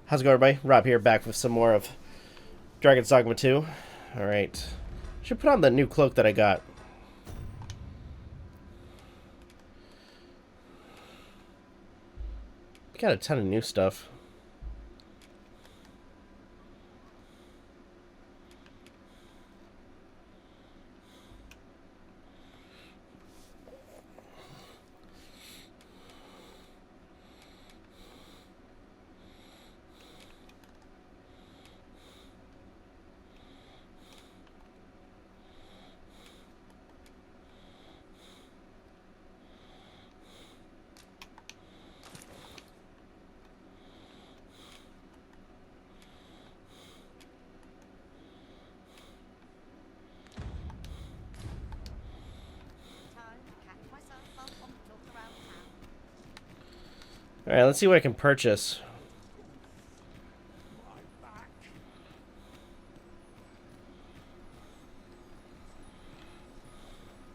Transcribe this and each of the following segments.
How's it going, everybody? Rob here, back with some more of Dragon's Dogma 2. Alright. Should put on the new cloak that I got. Got a ton of new stuff. Alright, let's see what I can purchase.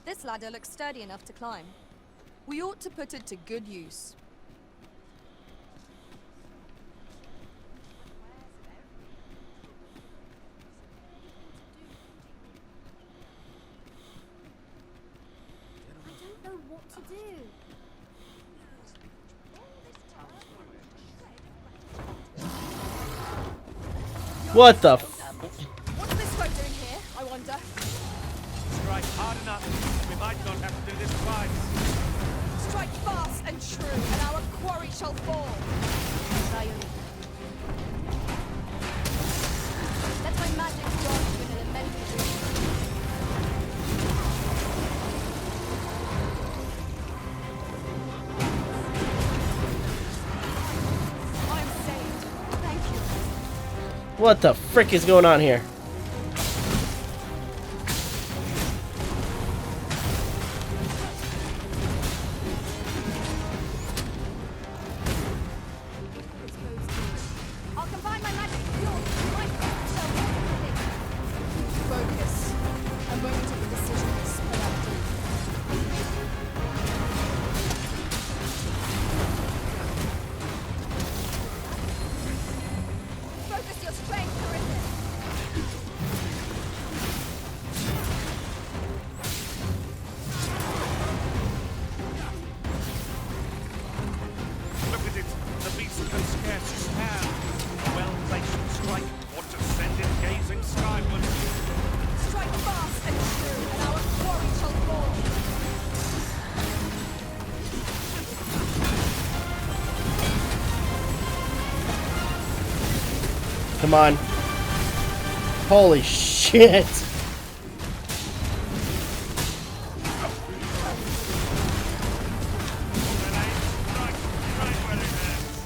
This ladder looks sturdy enough to climb. We ought to put it to good use. I don't know what to do. What the f- What's this folk doing here, I wonder? Strike hard enough. We might not have to do this twice. Strike fast and true, and our quarry shall fall. Let my magic draw you in an elemental region. I am saved. Thank you. What the frick is going on here? I'll combine my magic with yours. My thoughts shall walk. Focus. A moment of indecision is spelled. Focus your strength, Carissa. Look at it. The beast can scarce stand. A well-placed strike ought to send it gazing skyward. Strike fast and true, and our quarry shall fall. Come on. Holy shit. Strike right where it hurts.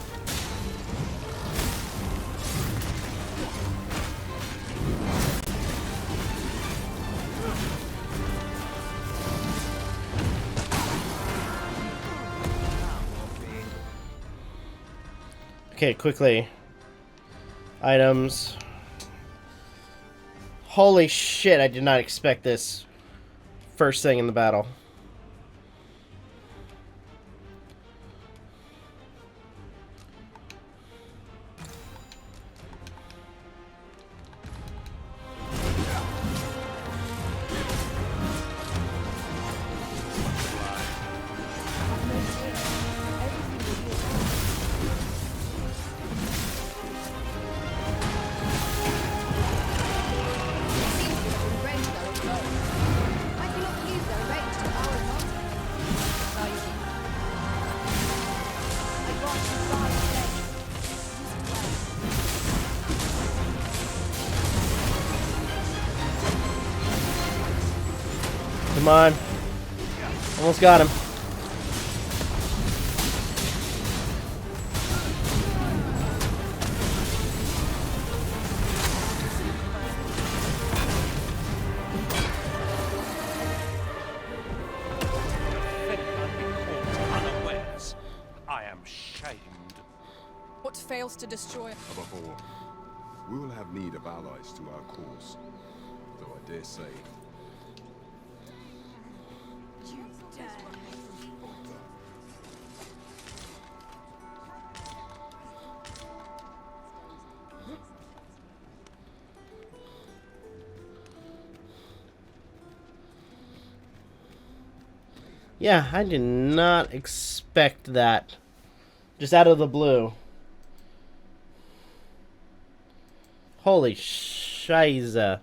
Okay, quickly. Items. Holy shit, I did not expect this first thing in the battle. Come on. Almost got him. Unawares. I am shamed. What fails to destroy? Above all, we will have need of allies to our cause, though I dare say Yeah, I did not expect that. Just out of the blue. Holy shiza.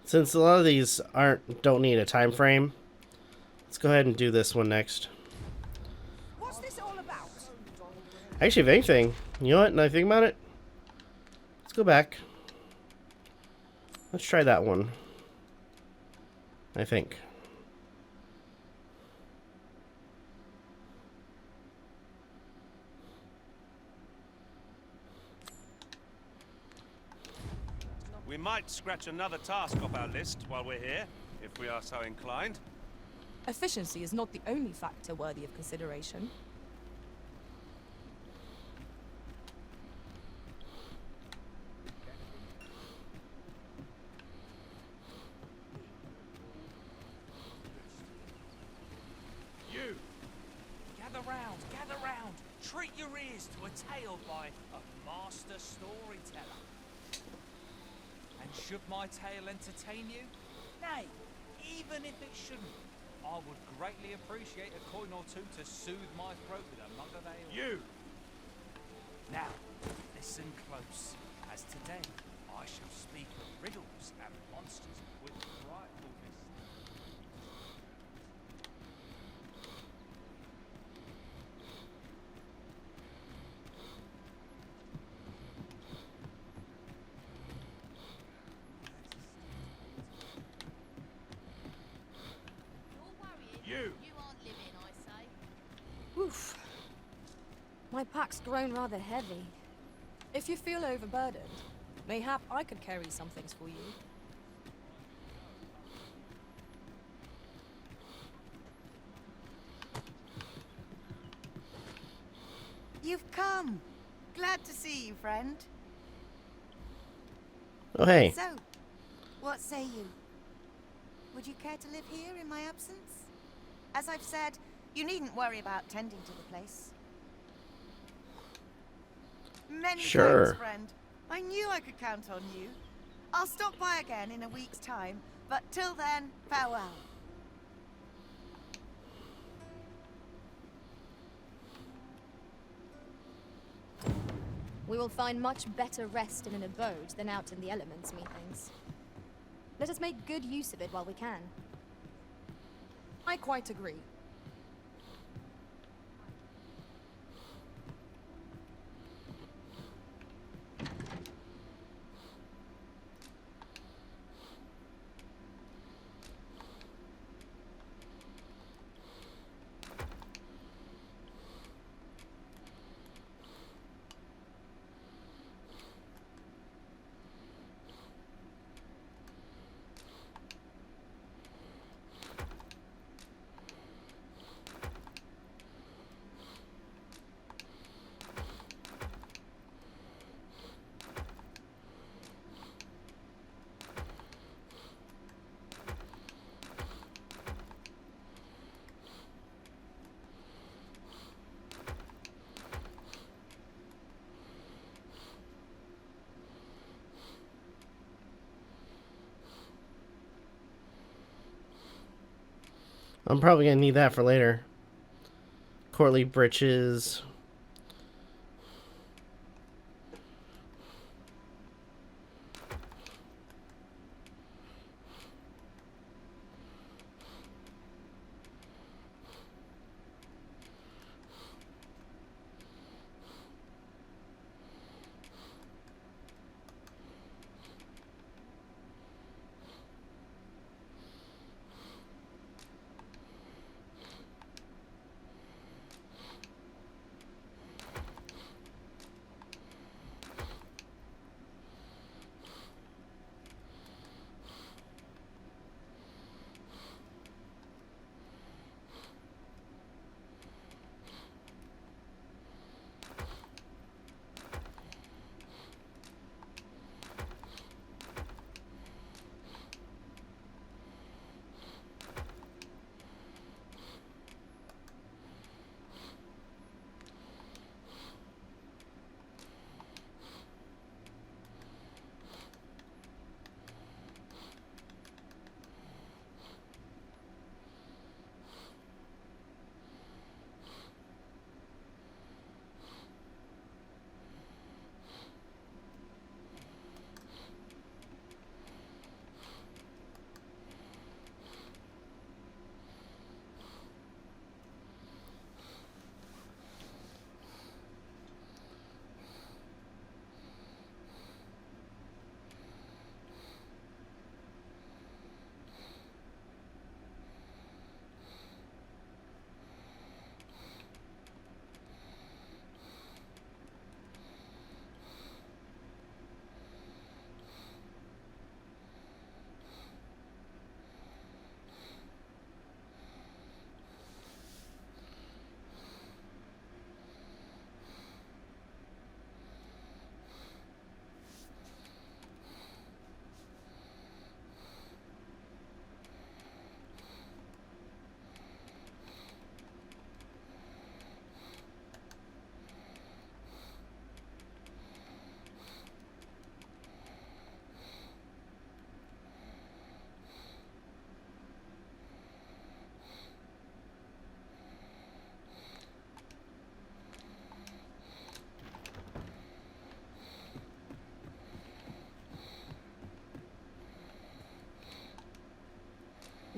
Since a lot of these don't need a time frame, let's go ahead and do this one next. What's this all about? Actually, if anything, you know what? Now I think about it, let's go back. Let's try that one. I think. We might scratch another task off our list while we're here, if we are so inclined. Efficiency is not the only factor worthy of consideration. You! Gather round, gather round! Treat your ears to a tale by a master storyteller. And should my tale entertain you? Nay, even if it shouldn't, I would greatly appreciate a coin or two to soothe my throat with a mug of ale. You! Now, listen close, as today I shall speak of riddles and monsters with frightful mystery. You! You aren't living, I say. Oof. My pack's grown rather heavy. If you feel overburdened, mayhap I could carry some things for you. You've come. Glad to see you, friend. Oh, hey. So, what say you? Would you care to live here in my absence? As I've said, you needn't worry about tending to the place. Many Sure. thanks, friend. I knew I could count on you. I'll stop by again in a week's time, but till then, farewell. We will find much better rest in an abode than out in the elements, methinks. Let us make good use of it while we can. I quite agree. I'm probably gonna need that for later. Courtly breeches.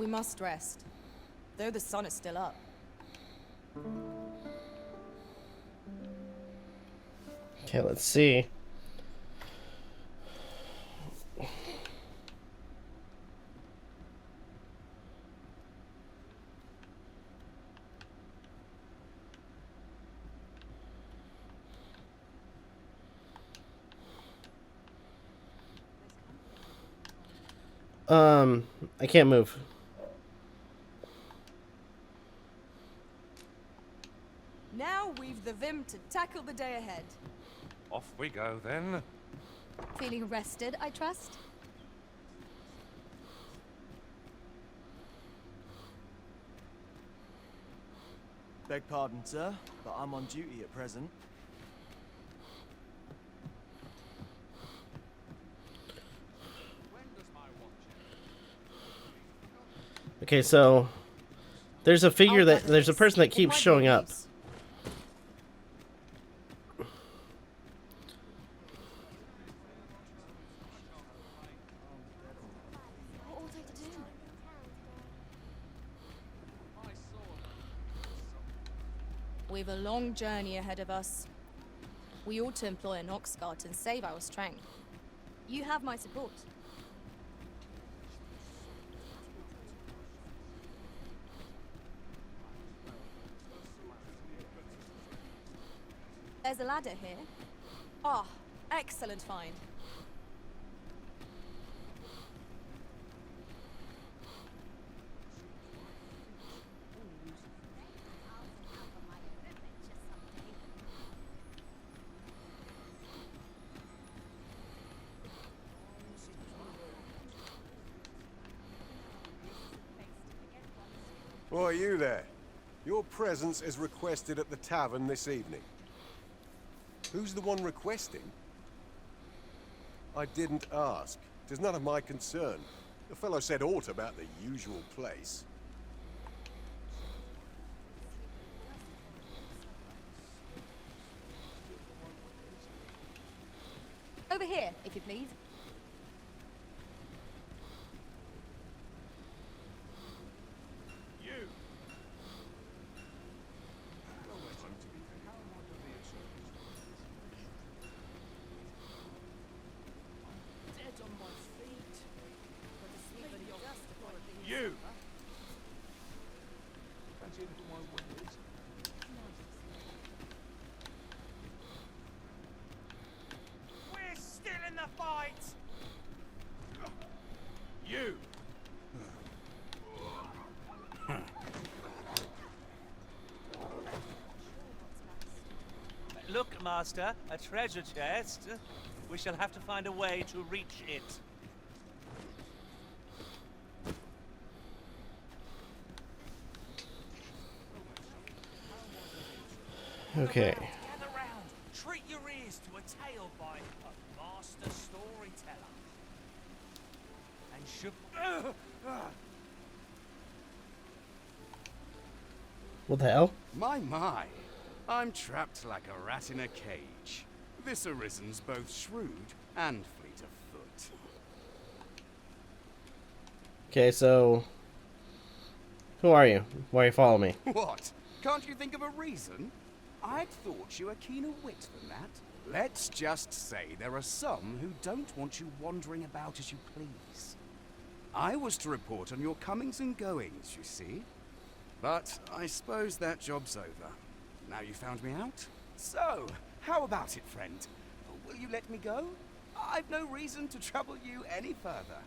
We must rest, though the sun is still up. Okay, let's see. I can't move. Now we've the vim to tackle the day ahead. Off we go then. Feeling rested, I trust? Beg pardon, sir, but I'm on duty at present. Okay, so there's a figure I'll that gather there's a this. person that It keeps might be showing up. use. What ought I to do? We've a long journey ahead of us. We ought to employ an ox cart and save our strength. You have my support. There's a ladder here. Ah, excellent find. Why, you there? Your presence is requested at the tavern this evening. Who's the one requesting? I didn't ask. It is none of my concern. The fellow said aught about the usual place. Over here, if you please. You. You. We're still in the fight. You. Look, Master, a treasure chest. We shall have to find a way to reach it. Okay. Gather round. Treat your ears to a tale by a master storyteller. And should... What the hell? My. I'm trapped like a rat in a cage. This Arisen's both shrewd and fleet of foot. Okay, so who are you? Why you follow me? What? Can't you think of a reason? I'd thought you a keener wit than that. Let's just say there are some who don't want you wandering about as you please. I was to report on your comings and goings, you see. But I suppose that job's over. Now you found me out? So, how about it, friend? Will you let me go? I've no reason to trouble you any further.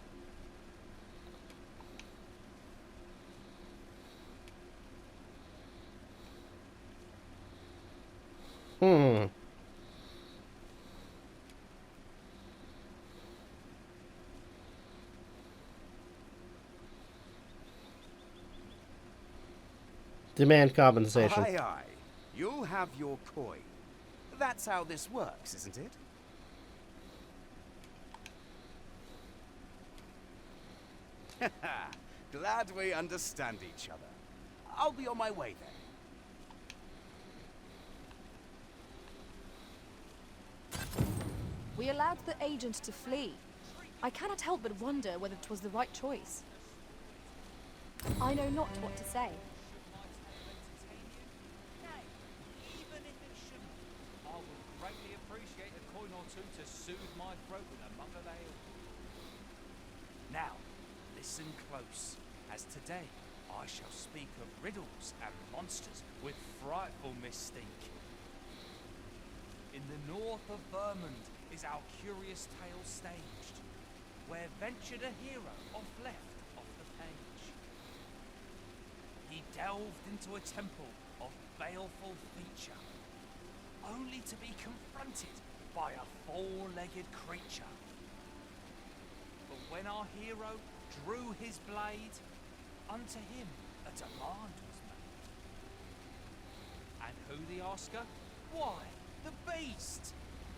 Demand compensation. Aye. You'll have your coin. That's how this works, isn't it? Glad we understand each other. I'll be on my way then. We allowed the agent to flee. I cannot help but wonder whether it was the right choice. I know not what to say. Nay, even if it shouldn't, I would greatly appreciate a coin or two to soothe my throat with a mug of ale. Now, listen close, as today I shall speak of riddles and monsters with frightful mystique. In the north of Vermund is our curious tale staged, where ventured a hero off left off the page. He delved into a temple of baleful feature, only to be confronted by a four-legged creature. But when our hero drew his blade, unto him a demand was made. And who the asker? Why, the beast!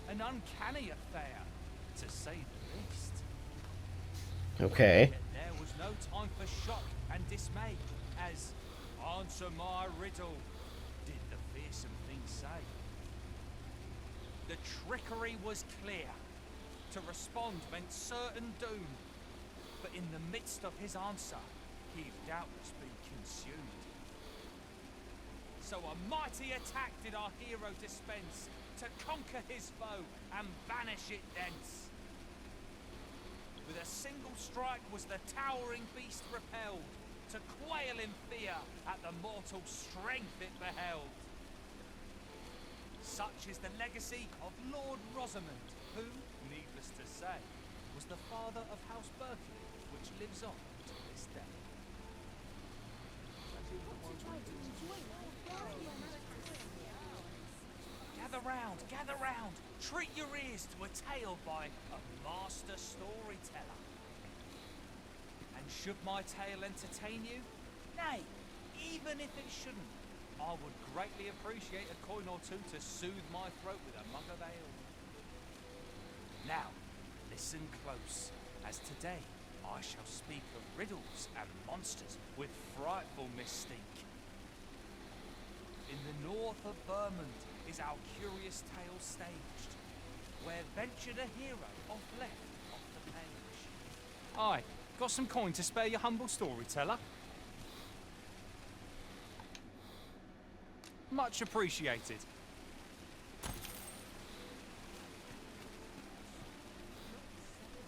An uncanny affair, to say the least. Okay. Yet there was no time for shock and dismay, as answer my riddle, did the fearsome thing say. The trickery was clear. To respond meant certain doom. But in the midst of his answer, he'd doubtless been consumed. So a mighty attack did our hero dispense, to conquer his foe and banish it thence. With a single strike was the towering beast repelled, to quail in fear at the mortal strength it beheld. Such is the legacy of Lord Rosamond, who, needless to say, was the father of House Berkeley, which lives on to this day. Gather round, treat your ears to a tale by a master storyteller. And should my tale entertain you? Nay, even if it shouldn't, I would greatly appreciate a coin or two to soothe my throat with a mug of ale. Now, listen close, as today I shall speak of riddles and monsters with frightful mystique. In the north of Vermund is our curious tale staged, where ventured a hero off left off the page. Aye, got some coin to spare your humble storyteller? Much appreciated.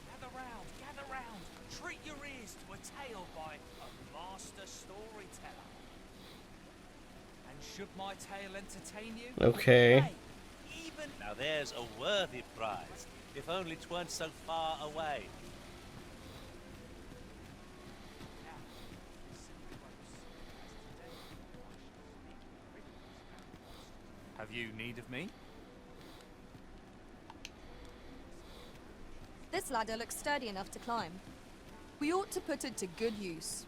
Gather round, treat your ears to a tale by a master storyteller. And should my tale entertain you? Okay. Nay, even Now there's a worthy prize, if only 'tweren't so far away. Have you need of me? This ladder looks sturdy enough to climb. We ought to put it to good use.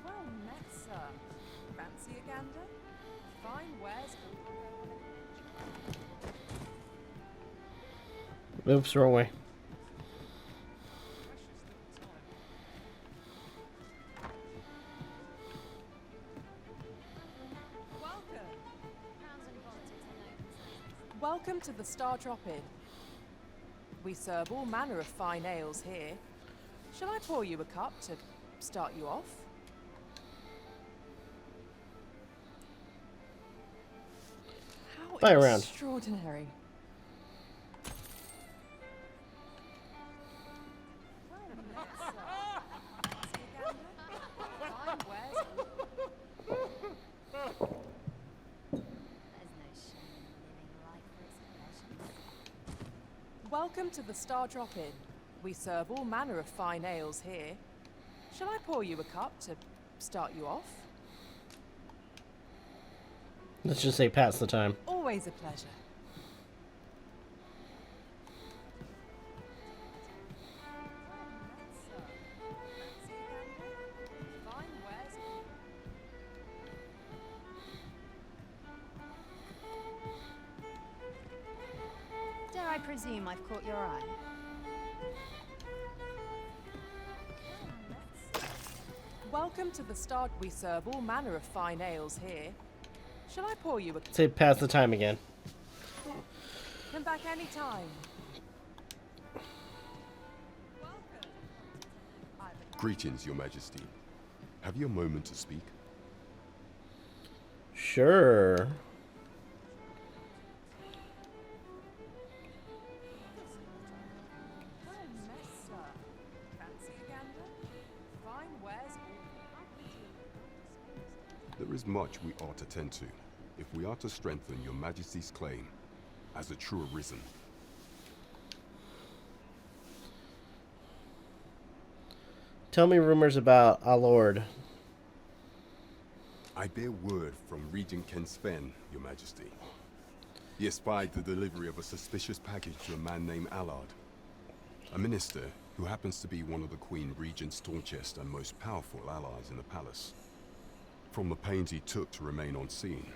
Well met, sir. Fancy a gander? Fine wares. Oops, wrong way. Welcome to the Star Drop-In. We serve all manner of fine ales here. Shall I pour you a cup to start you off? How Buy a round. extraordinary. Welcome to the Star Drop-In. We serve all manner of fine ales here. Shall I pour you a cup to start you off? Let's just say pass the time. All Always a pleasure. Dare I presume I've caught your eye? Welcome to the start. We serve all manner of fine ales here. Shall I pour you a... Say pass the time again. Come back any time. Greetings, Your Majesty. Have you a moment to speak? Sure. There is much we ought to tend to, if we are to strengthen Your Majesty's claim as a true Arisen. Tell me rumors about our Lord. I bear word from Regent Ken Sven, Your Majesty. He espied the delivery of a suspicious package to a man named Allard, a minister who happens to be one of the Queen Regent's staunchest and most powerful allies in the palace. From the pains he took to remain on scene,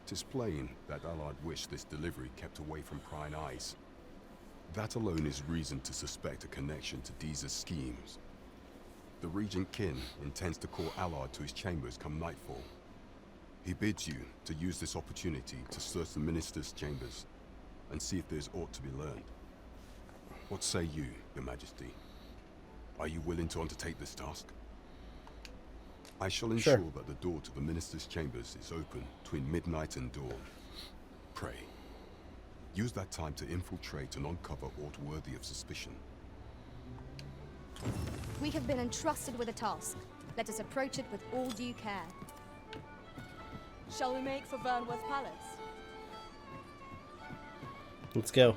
'tis plain that Allard wished this delivery kept away from prying eyes. That alone is reason to suspect a connection to Deeza's schemes. The Regent Kin intends to call Allard to his chambers come nightfall. He bids you to use this opportunity to search the minister's chambers and see if there's aught to be learned. What say you, Your Majesty? Are you willing to undertake this task? I shall ensure that the door to the minister's chambers is open between midnight and dawn. Pray, use that time to infiltrate and uncover aught worthy of suspicion. We have been entrusted with a task. Let us approach it with all due care. Shall we make for Vernworth Palace? Let's go.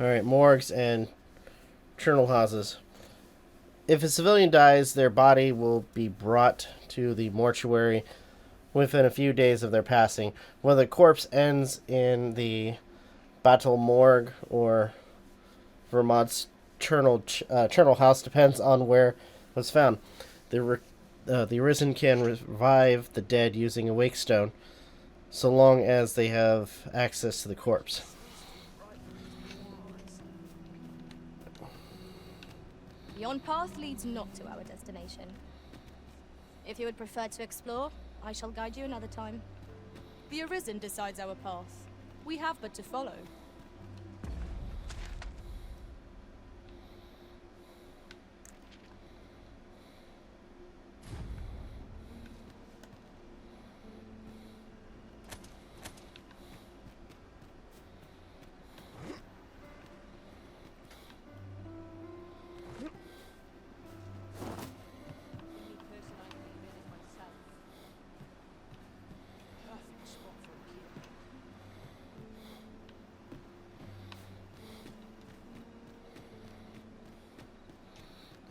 Alright, morgues and journal houses. If a civilian dies, their body will be brought to the mortuary within a few days of their passing. Whether the corpse ends in the Battle Morgue or Vermont's Charnel House depends on where it was found. The Arisen can revive the dead using a wake stone, so long as they have access to the corpse. Yon path leads not to our destination. If you would prefer to explore, I shall guide you another time. The Arisen decides our path. We have but to follow.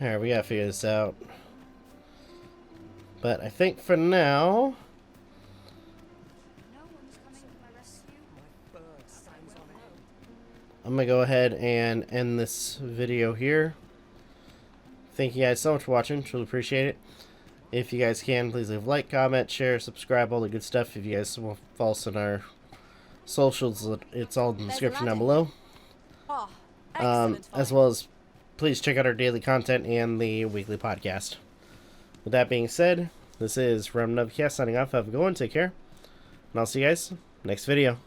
Alright, we gotta figure this out. But I think for now, I'm gonna go ahead and end this video here. Thank you guys so much for watching. Truly appreciate it. If you guys can, please leave a like, comment, share, subscribe, all the good stuff. If you guys want to follow us on our socials, it's all in the description down below. Ah, excellent. As well as please check out our daily content and the weekly podcast. With that being said, this is Novakast signing off. Have a good one. Take care. And I'll see you guys next video.